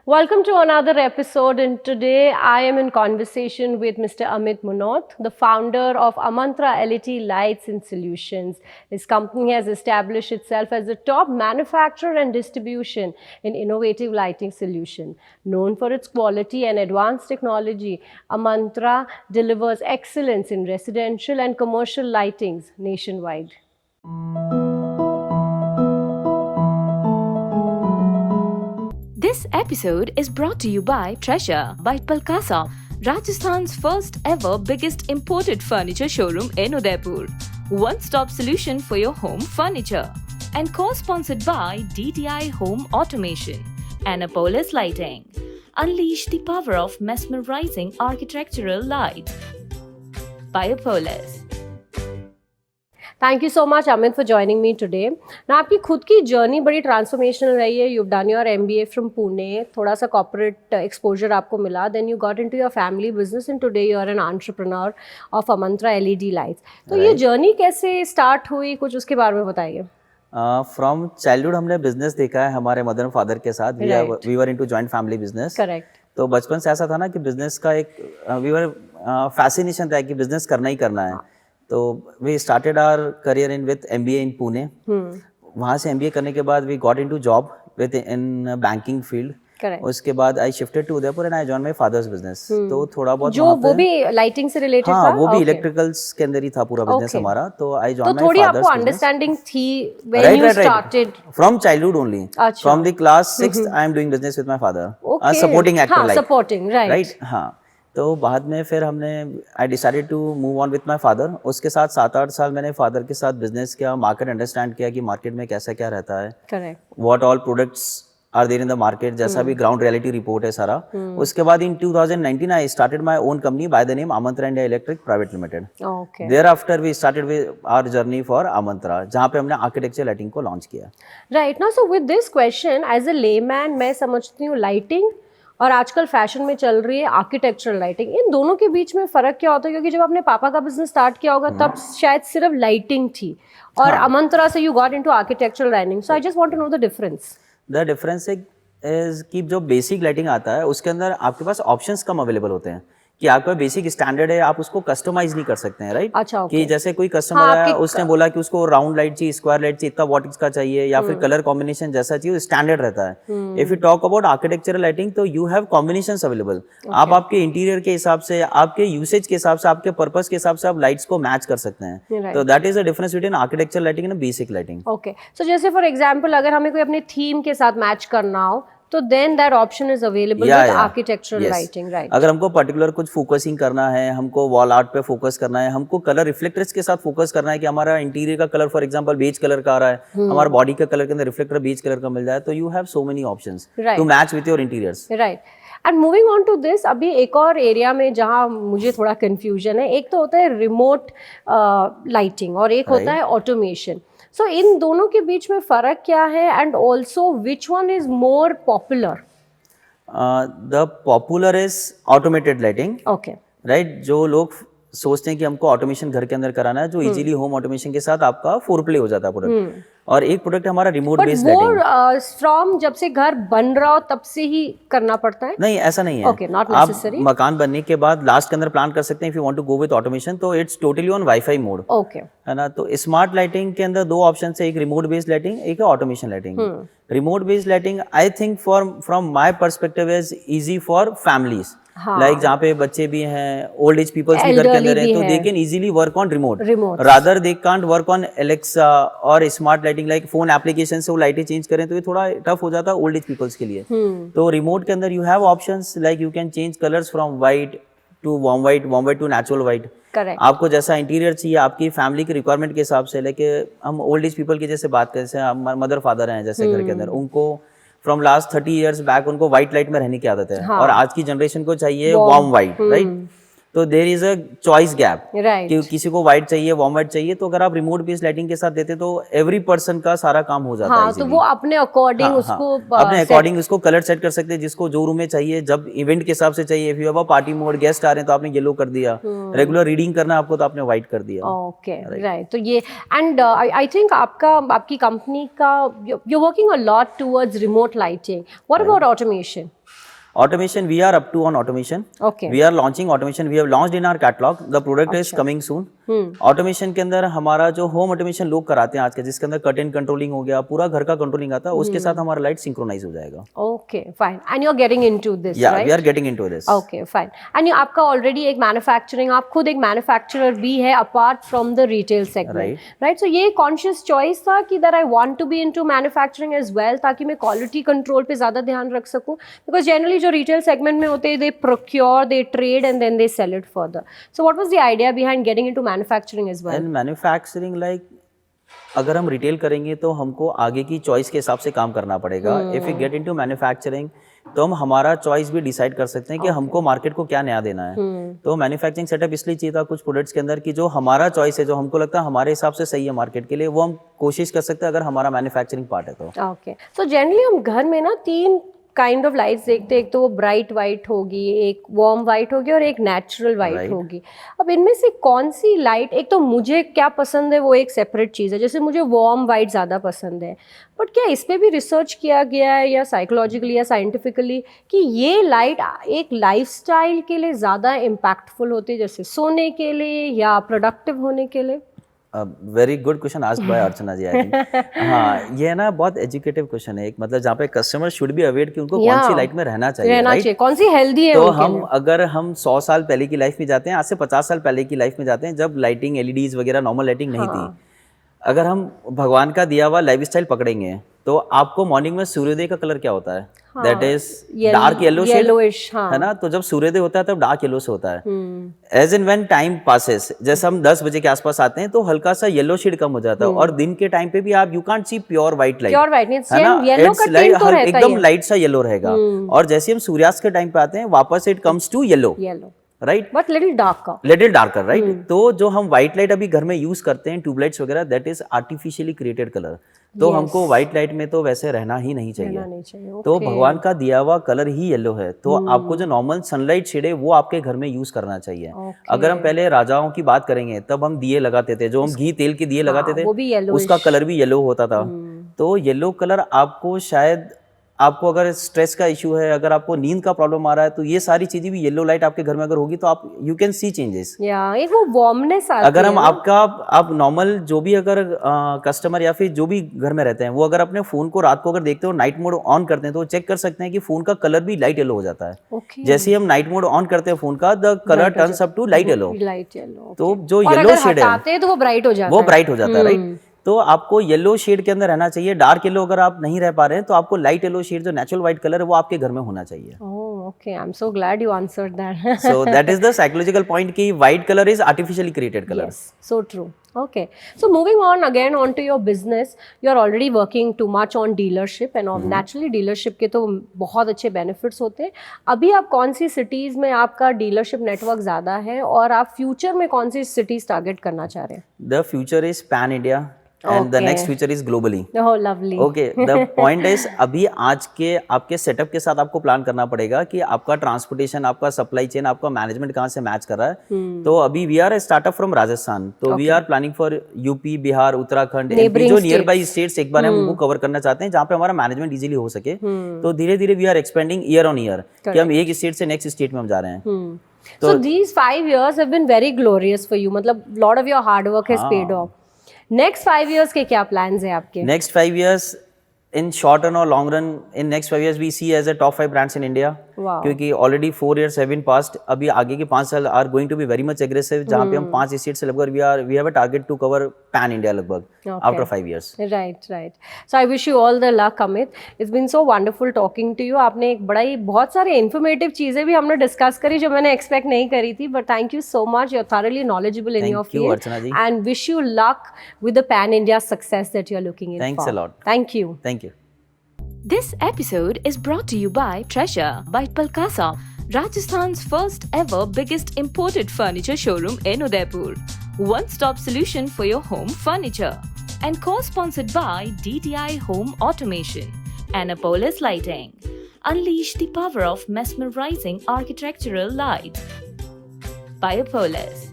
Welcome to another episode, and today I am in conversation with Mr. Amit Munot, the founder of Amantra LED Lights and Solutions. His company has established itself as the top manufacturer and distribution in innovative lighting solution. Known for its quality and advanced technology, Amantra delivers excellence in residential and commercial lightings nationwide. This episode is brought to you by Treasure by Palkasa, Rajasthan's first ever biggest imported furniture showroom in Udaipur. One-stop solution for your home furniture. And co-sponsored by DTI Home Automation and Apollos Lighting. Unleash the power of mesmerizing architectural lights by Apollos. Thank you so much, Amit, for joining me today. Now, आपकी खुद की journey बड़ी transformational रही है. You've done your MBA from Pune. थोड़ा सा corporate exposure आपको मिला. Then you got into your family business, and today you are an entrepreneur of Amantra LED Lights. तो ये जर्नी कैसे स्टार्ट हुई, कुछ उसके बारे में बताइए. फ्रॉम चाइल्डहुड हमने बिजनेस देखा है हमारे मदर एंड फादर के साथ. We were into joint family business. Correct. तो बचपन से ऐसा था ना कि बिजनेस का एक वी वर फैसिनेशन था कि बिजनेस करना ही करना है. तो we started our career in with MBA in Pune. वहाँ से MBA करने के बाद we got into job with in banking field. उसके बाद I shifted to Udaipur and I join my father's business. तो थोड़ा बहुत जो वो भी लाइटिंग से रिलेटेड था. वो भी इलेक्ट्रिकल्स के अंदर ही था पूरा बिजनेस हमारा. तो आई जॉइन माय फादर्स. तो थोड़ी आपको अंडरस्टैंडिंग थी when you started from childhood only. From the class 6th I am doing business with my father. Supporting actor like. Supporting right. हाँ. तो बाद में फिर हमने I decided to move on with my father. उसके साथ 7-8 साल मैंने फादर के साथ बिजनेस किया, मार्केट अंडरस्टैंड किया कि मार्केट में कैसा क्या रहता है. Correct. What all products are there in the market, जैसा भी ग्राउंड रियलिटी रिपोर्ट है सारा. उसके बाद in 2019 I started my own company by the name Amantra India electric private limited. Thereafter we started with our journey for Amantra, जहाँ पे हमने architecture lighting को लॉन्च किया. Right. Now so with this question, as a layman मैं समझती हूँ lighting और आजकल फैशन में चल रही है आर्किटेक्चरल लाइटिंग, इन दोनों के बीच में फ़र्क क्या होता है? क्योंकि जब आपने पापा का बिजनेस स्टार्ट किया होगा तब शायद सिर्फ लाइटिंग थी और अमंत्रा से you got into architectural lighting. So I just want to know the difference. The difference is कि जो बेसिक लाइटिंग आता है उसके अंदर आपके पास ऑप्शंस कम अवेलेबल होते हैं. कि आपका बेसिक स्टैंडर्ड है, आप उसको कस्टमाइज नहीं कर सकते हैं. राइट. अच्छा. कि जैसे कोई कस्टमर आया, उसने बोला कि उसको राउंड लाइट चाहिए, स्क्वायर लाइट चाहिए, इतना वॉट्स का चाहिए, या फिर कलर कॉम्बिनेशन जैसा चाहिए, स्टैंडर्ड रहता है. If you talk about architectural lighting तो यू हैव कॉम्बिनेशंस अवेलेबल. आप आपके इंटीरियर के हिसाब से, आपके यूसेज के हिसाब से, आपके पर्पस के हिसाब से आप लाइट्स को मैच कर सकते हैं. तो that is the difference between architectural lighting and basic lighting. Okay. So जैसे फॉर एग्जांपल अगर हमें कोई अपने थीम के साथ मैच करना हो तो then that option is available with architectural lighting, right? अगर हमको पर्टिकुलर कुछ फोकसिंग करना है, हमको वॉल आर्ट पे फोकस करना है, हमको कलर रिफ्लेक्टर्स के साथ फोकस करना है कि हमारा इंटीरियर का colour for example beige colour का आ रहा है, हमारा बॉडी का कलर के अंदर रिफ्लेक्टर बेज कलर का मिल जाए, तो you have so many options to match with your interiors. Right. And moving on to this, अभी एक और एरिया में जहाँ मुझे थोड़ा कंफ्यूजन है. एक तो होता है रिमोट लाइटिंग और एक होता है ऑटोमेशन. सो इन दोनों के बीच में फ़र्क क्या है, and also which one is more popular? The popular is automated lighting. Okay. Right. जो लोग सोचते हैं कि हमको ऑटोमेशन घर के अंदर कराना है, जो इजीली होम ऑटोमेशन के साथ आपका फोर प्ले हो जाता है प्रोडक्ट. और एक प्रोडक्ट हमारा रिमोट बेस्ड लाइटिंग. फ्रॉम जब से घर बन रहा हो तब से ही करना पड़ता है? नहीं, ऐसा नहीं है. Okay, not necessary. आप मकान बनने के बाद लास्ट के अंदर प्लान कर सकते हैं. If you want to go with automation तो it's totally on wifi mode. Okay. है ना. तो स्मार्ट लाइटिंग के अंदर दो ऑप्शन है, एक रिमोट बेस्ड लाइटिंग, एक है automation lighting. Remote based lighting I think from my perspective is easy for families. Like जहाँ पे बच्चे भी हैं, ओल्ड एज पीपल्स भी घर के अंदर हैं, तो they can easily work on remote rather they can't work on Alexa और smart lighting. Like phone application से वो लाइटें चेंज करें तो ये थोड़ा टफ हो जाता है ओल्ड एज पीपल्स के लिए. तो रिमोट के अंदर you have options like you can change colours from white to warm white to natural white. आपको जैसा इंटीरियर चाहिए आपकी फैमिली की रिक्वायरमेंट के हिसाब से. लेके हम ओल्ड एज पीपल की जैसे बात करें, जैसे मदर फादर हैं जैसे घर के अंदर, उनको फ्रॉम लास्ट 30 years बैक उनको व्हाइट लाइट में रहने की आदत है. और आज की जनरेशन को चाहिए वार्म व्हाइट. राइट. तो there is a choice gap कि किसी को व्हाइट चाहिए, वार्म व्हाइट चाहिए. तो अगर आप रिमोट बेस्ड लाइटिंग के साथ देते तो एवरी पर्सन का सारा काम हो जाता है. तो वो अपने अकॉर्डिंग उसको अपने अकॉर्डिंग उसको कलर सेट कर सकते हैं जिसको जो रूम में चाहिए, जब इवेंट के हिसाब से चाहिए. If you have a party mode, guest आ रहे हैं तो आपने येलो कर दिया. रेगुलर रीडिंग करना आपको तो आपने व्हाइट कर दिया. ओके. राइट. तो ये एंड आई थिंक आपकी कंपनी का you working a lot towards remote lighting. What about automation? Automation, we are up to on automation. Okay. We are launching automation. We have launched in our catalog. The product is coming soon. Automation के अंदर हमारा जो home automation लोग कराते हैं आज के, जिसके अंदर कर्टेन कंट्रोलिंग हो गया, पूरा घर का कंट्रोलिंग आता है, उसके साथ हमारा लाइट सिंक्रोनाइज हो जाएगा. Okay, fine. And you're getting into this, Yeah, right? we are getting into this. Okay, fine. And आपका ऑलरेडी एक मैन्युफैक्चरिंग, आप खुद एक मैन्युफैक्चरर भी है apart from the retail segment, right? So ये कॉन्शियस चॉइस था कि that I want to be into manufacturing as well, ताकि मैं क्वालिटी कंट्रोल पे ज्यादा ध्यान रख सकूं, बिकॉज जनरली जो रिटेल सेगमेंट में होते हैं, they procure, they trade and then they sell it further. So what was the idea behind getting into manufacturing as well? And manufacturing, like अगर हम रिटेल करेंगे तो हमको आगे की चॉइस के हिसाब से काम करना पड़ेगा. If you get into manufacturing तो हम हमारा चॉइस भी डिसाइड कर सकते हैं कि हमको मार्केट को क्या नया देना है. तो मैन्युफैक्चरिंग सेटअप इसलिए चाहिए था कुछ प्रोडक्ट्स के अंदर कि जो हमारा चॉइस है, जो हमको लगता है हमारे हिसाब से सही है मार्केट के लिए, वो हम कोशिश कर सकते हैं अगर हमारा मैन्युफैक्चरिंग पार्ट है तो. ओके, सो जनरली हम घर में ना 3 काइंड ऑफ लाइट्स देखते हैं. एक तो वो ब्राइट वाइट होगी, एक वार्म वाइट होगी और एक नेचुरल वाइट होगी. अब इनमें से कौन सी लाइट, एक तो मुझे क्या पसंद है वो एक सेपरेट चीज़ है, जैसे मुझे वार्म वाइट ज़्यादा पसंद है, बट क्या इस पे भी रिसर्च किया गया है या साइकोलॉजिकली या साइंटिफिकली कि ये लाइट एक लाइफस्टाइल के लिए ज़्यादा इम्पैक्टफुल होती है, जैसे सोने के लिए या प्रोडक्टिव होने के लिए? Very good question asked by Archana ji, I think. हाँ, ये ना बहुत एजुकेटिव क्वेश्चन है एक, मतलब जहाँ पे कस्टमर शुड बी अवेयर कि उनको कौन सी लाइट में रहना चाहिए, कौन सी हेल्दी है. तो हम अगर हम 100 साल पहले की लाइफ में जाते हैं, आज से 50 साल पहले की लाइफ में जाते हैं, जब लाइटिंग एलईडीज वगैरह नॉर्मल लाइटिंग नहीं थी. अगर हम भगवान का दिया हुआ लाइफस्टाइल पकड़ेंगे तो आपको मॉर्निंग में सूर्योदय का कलर क्या होता है? That is dark yellow shade, है ना? तो जब सूर्योदय होता है तब डार्क येलो से होता है. As in when time passes, जैसे हम 10 बजे के आसपास आते हैं तो हल्का सा येलो शेड कम हो जाता है. और दिन के टाइम पे भी आप you can't see pure white light, है ना? एकदम लाइट सा येलो रहेगा. और जैसे हम सूर्यास्त के टाइम पे आते हैं वापस it comes to yellow, right, but little darker, right. तो जो हम व्हाइट लाइट अभी घर में यूज करते हैं, ट्यूबलाइट्स वगैरह, that is artificially created colour. तो हमको व्हाइट लाइट में तो वैसे रहना ही नहीं चाहिए. तो भगवान का दिया हुआ कलर ही येलो है, तो आपको जो नॉर्मल सनलाइट शेड है वो आपके घर में यूज करना चाहिए. अगर हम पहले राजाओं की बात करेंगे तब हम दिए लगाते थे, जो हम घी तेल के दिए लगाते थे, उसका कलर भी येलो होता था. तो येलो कलर आपको शायद, आपको अगर स्ट्रेस का इशू है, अगर आपको नींद का प्रॉब्लम आ रहा है, तो ये सारी चीजें भी येलो लाइट आपके घर में अगर होगी तो आप यू कैन सी चेंजेस. एक वो वार्मनेस आती है. अगर हम आप नॉर्मल जो भी अगर कस्टमर या फिर जो भी घर में रहते हैं, वो अगर अपने फोन को रात को अगर देखते हो नाइट मोड ऑन करते हैं, तो चेक कर सकते हैं कि फोन का कलर भी लाइट येलो हो जाता है. जैसे ही हम नाइट मोड ऑन करते हैं फोन का, the colour turns up to light yellow. तो जो येलो शेड है तो वो ब्राइट हो जाता है, राइट. तो आपको येलो शेड के अंदर रहना चाहिए. डार्क येलो अगर आप नहीं रह पा रहे हैं तो आपको लाइट येलो शेड, जो नेचुरल व्हाइट कलर है, वो आपके घर में होना चाहिए. Okay, I'm so glad you answered that. So that is the psychological point कि white color is artificially created color. Yes, so true. Okay, so moving on again onto your business, you are already working too much on dealership and naturally dealership के तो बहुत अच्छे benefits होते हैं. अभी आप कौन सी cities में आपका dealership network ज़्यादा है और आप future में कौन सी cities target करना चाह रहे हैं? The future is pan India. And the next future is globally. Oh, lovely. Okay, the point is अभी आज के आपके सेटअप के साथ आपको प्लान करना पड़ेगा कि आपका ट्रांसपोर्टेशन, आपका सप्लाई चेन, आपका मैनेजमेंट कहाँ से मैच कर रहा है. तो अभी we are startup from Rajasthan, तो we are planning for UP, Bihar, Uttarakhand, MP, जो नियर बाई स्टेट्स एक बार हम वो कवर करना चाहते हैं, जहाँ पे हमारा मैनेजमेंट इजीली हो सके. तो धीरे धीरे we are expanding year on year, कि हम एक स्टेट से नेक्स्ट स्टेट में हम जा रहे हैं. So these 5 years have been very glorious for you. मतलब lot of your hard work has paid off. Next 5 years के क्या प्लान्स हैं आपके? Next 5 years, in short run or long run, in next 5 years we see as a top 5 brands in India. Wow. क्योंकि already 4 years have been passed. अभी आगे के 5 साल are going to be very much aggressive, जहाँ पे हम 5 state से लगभग we have a target to cover pan India लगभग after 5 years. Right. So I wish you all the luck, Amit. It's been so wonderful talking to you. आपने एक बड़ा ही बहुत सारे informative चीजें भी हमने डिस्कस करी जो मैंने एक्सपेक्ट नहीं करी थी. But thank you so much. You're thoroughly knowledgeable in your field. Thank you, Archana ji. And wish you luck with the pan India success that you're looking in. Thanks for. a lot. Thank you. Thank you. This episode is brought to you by Treasure by Palkasa, Rajasthan's first ever biggest imported furniture showroom in Udaipur. One-stop solution for your home furniture. And co-sponsored by DTI Home Automation and Apollos Lighting. Unleash the power of mesmerizing architectural light by Apollos.